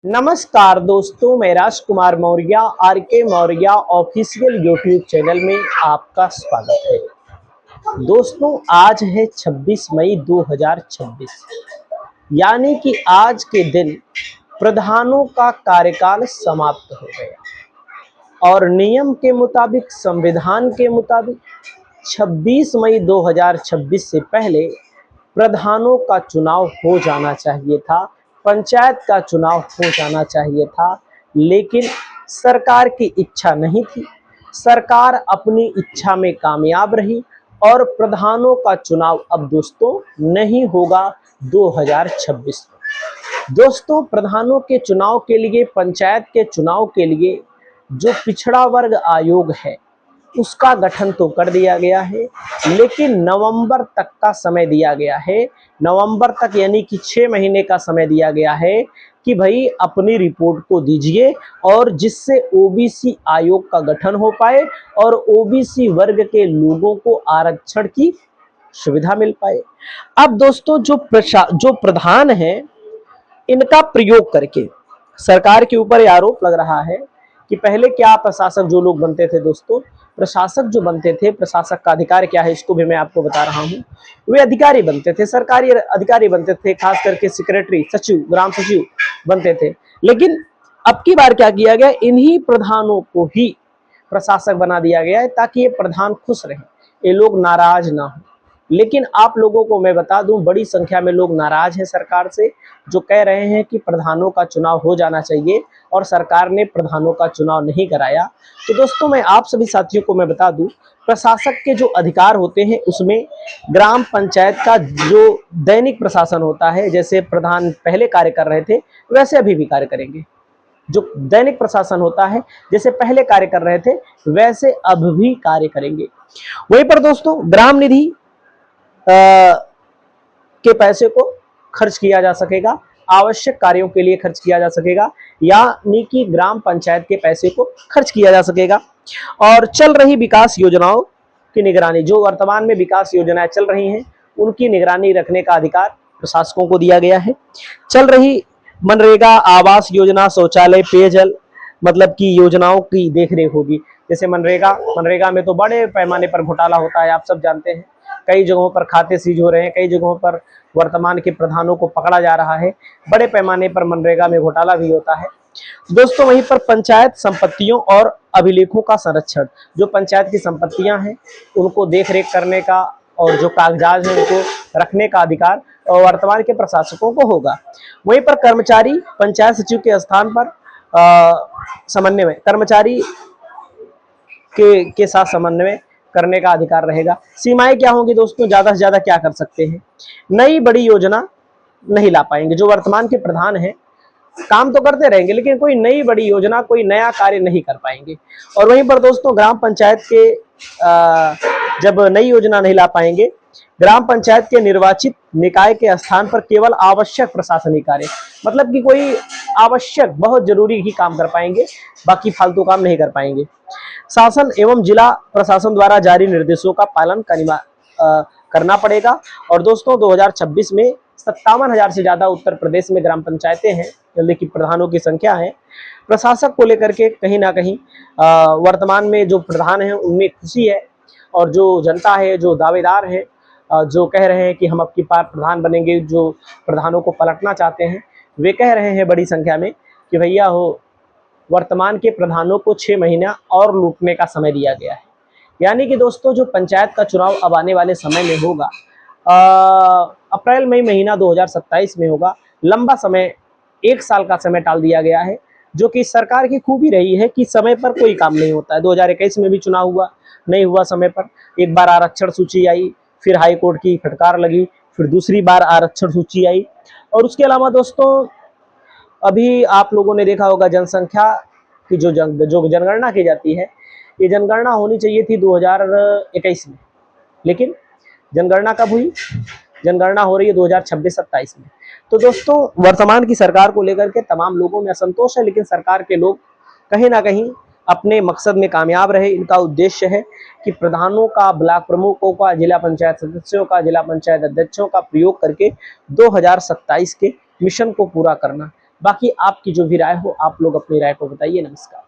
नमस्कार दोस्तों, मैं राजकुमार मौर्य आर के मौर्य ऑफिशियल यूट्यूब चैनल में आपका स्वागत है। दोस्तों, आज है 26 मई 2026, यानी कि आज के दिन प्रधानों का कार्यकाल समाप्त हो गया और नियम के मुताबिक, संविधान के मुताबिक 26 मई 2026 से पहले प्रधानों का चुनाव हो जाना चाहिए था, पंचायत का चुनाव हो जाना चाहिए था, लेकिन सरकार की इच्छा नहीं थी। सरकार अपनी इच्छा में कामयाब रही और प्रधानों का चुनाव अब दोस्तों नहीं होगा 2026 में। दोस्तों, प्रधानों के चुनाव के लिए, पंचायत के चुनाव के लिए जो पिछड़ा वर्ग आयोग है उसका गठन तो कर दिया गया है, लेकिन नवंबर तक का समय दिया गया है। नवंबर तक यानी कि 6 महीने का समय दिया गया है कि भाई अपनी रिपोर्ट को दीजिए और जिससे ओबीसी आयोग का गठन हो पाए और ओबीसी वर्ग के लोगों को आरक्षण की सुविधा मिल पाए। अब दोस्तों, जो प्रधान है, इनका प्रयोग करके सरकार के ऊपर आरोप लग रहा है कि पहले क्या प्रशासक जो लोग बनते थे, दोस्तों प्रशासक जो बनते थे, प्रशासक का अधिकार क्या है इसको भी मैं आपको बता रहा हूं। वे अधिकारी बनते थे, सरकारी अधिकारी बनते थे, खास करके सेक्रेटरी, सचिव, ग्राम सचिव बनते थे। लेकिन अब की बार क्या किया गया, इन्हीं प्रधानों को ही प्रशासक बना दिया गया है ताकि ये प्रधान खुश रहे, ये लोग नाराज ना हो। लेकिन आप लोगों को मैं बता दूं, बड़ी संख्या में लोग नाराज हैं सरकार से, जो कह रहे हैं कि प्रधानों का चुनाव हो जाना चाहिए और सरकार ने प्रधानों का चुनाव नहीं कराया। तो दोस्तों, मैं आप सभी साथियों को मैं बता दूं, प्रशासक के जो अधिकार होते हैं उसमें ग्राम पंचायत का जो दैनिक प्रशासन होता है, जैसे प्रधान पहले कार्य कर रहे थे वैसे अभी भी कार्य करेंगे। जो दैनिक प्रशासन होता है, जैसे पहले कार्य कर रहे थे वैसे अब भी कार्य करेंगे। वहीं पर दोस्तों, ग्राम निधि के पैसे को खर्च किया जा सकेगा, आवश्यक कार्यों के लिए खर्च किया जा सकेगा, यानी कि ग्राम पंचायत के पैसे को खर्च किया जा सकेगा। और चल रही विकास योजनाओं की निगरानी, जो वर्तमान में विकास योजनाएं चल रही हैं उनकी निगरानी रखने का अधिकार प्रशासकों को दिया गया है। चल रही मनरेगा, आवास योजना, शौचालय, पेयजल मतलब की योजनाओं की देखरेख होगी। जैसे मनरेगा में तो बड़े पैमाने पर घोटाला होता है, आप सब जानते हैं। कई जगहों पर खाते सीज हो रहे हैं, कई जगहों पर वर्तमान के प्रधानों को पकड़ा जा रहा है, बड़े पैमाने पर मनरेगा में घोटाला भी होता है। दोस्तों, वहीं पर पंचायत संपत्तियों और अभिलेखों का संरक्षण, जो पंचायत की संपत्तियां हैं उनको देख रेख करने का और जो कागजात हैं उनको रखने का अधिकार वर्तमान के प्रशासकों को होगा। वहीं पर कर्मचारी पंचायत सचिव के स्थान पर समन्वय, कर्मचारी के साथ समन्वय करने का अधिकार रहेगा। सीमाएं क्या होंगी दोस्तों, ज्यादा से ज्यादा क्या कर सकते हैं, नई बड़ी योजना नहीं ला पाएंगे। जो वर्तमान के प्रधान हैं काम तो करते रहेंगे लेकिन कोई नई बड़ी योजना, कोई नया कार्य नहीं कर पाएंगे। और वहीं पर दोस्तों, ग्राम पंचायत के जब नई योजना नहीं ला पाएंगे, ग्राम पंचायत के निर्वाचित निकाय के स्थान पर केवल आवश्यक प्रशासनिक कार्य, मतलब कि कोई आवश्यक बहुत जरूरी ही काम कर पाएंगे, बाकी फालतू काम नहीं कर पाएंगे। शासन एवं जिला प्रशासन द्वारा जारी निर्देशों का पालन करना पड़ेगा। और दोस्तों, 2026 में 57,000 से ज्यादा उत्तर प्रदेश में ग्राम पंचायतें हैं, लेकिन प्रधानों की संख्या है। प्रशासक को लेकर के कहीं ना कहीं वर्तमान में जो प्रधान है उनमें खुशी है, और जो जनता है, जो दावेदार है, जो कह रहे हैं कि हम अब की बार प्रधान बनेंगे, जो प्रधानों को पलटना चाहते हैं, वे कह रहे हैं बड़ी संख्या में कि भैया हो, वर्तमान के प्रधानों को 6 महीना और लूटने का समय दिया गया है। यानी कि दोस्तों, जो पंचायत का चुनाव अब आने वाले समय में होगा, अप्रैल मई महीना 2027 में होगा। लंबा समय, 1 साल का समय टाल दिया गया है, जो कि सरकार की खूबी रही है कि समय पर कोई काम नहीं होता है। 2021 में भी चुनाव हुआ, नहीं हुआ समय पर। एक बार आरक्षण सूची आई, फिर हाई कोर्ट की फटकार लगी, फिर दूसरी बार आरक्षण सूची आई। और उसके अलावा दोस्तों, अभी आप लोगों ने देखा होगा जनसंख्या की जो जनगणना की जाती है, ये जनगणना होनी चाहिए थी 2021 में, लेकिन जनगणना कब हुई? जनगणना हो रही है 2026-27 में। तो दोस्तों, वर्तमान की सरकार को लेकर के तमाम लोगों में असंतोष है, लेकिन सरकार के लोग कहीं ना कहीं अपने मकसद में कामयाब रहे। इनका उद्देश्य है कि प्रधानों का, ब्लॉक प्रमुखों का, जिला पंचायत सदस्यों का, जिला पंचायत अध्यक्षों का प्रयोग करके 2027 के मिशन को पूरा करना। बाकी आपकी जो भी राय हो, आप लोग अपनी राय को बताइए। नमस्कार।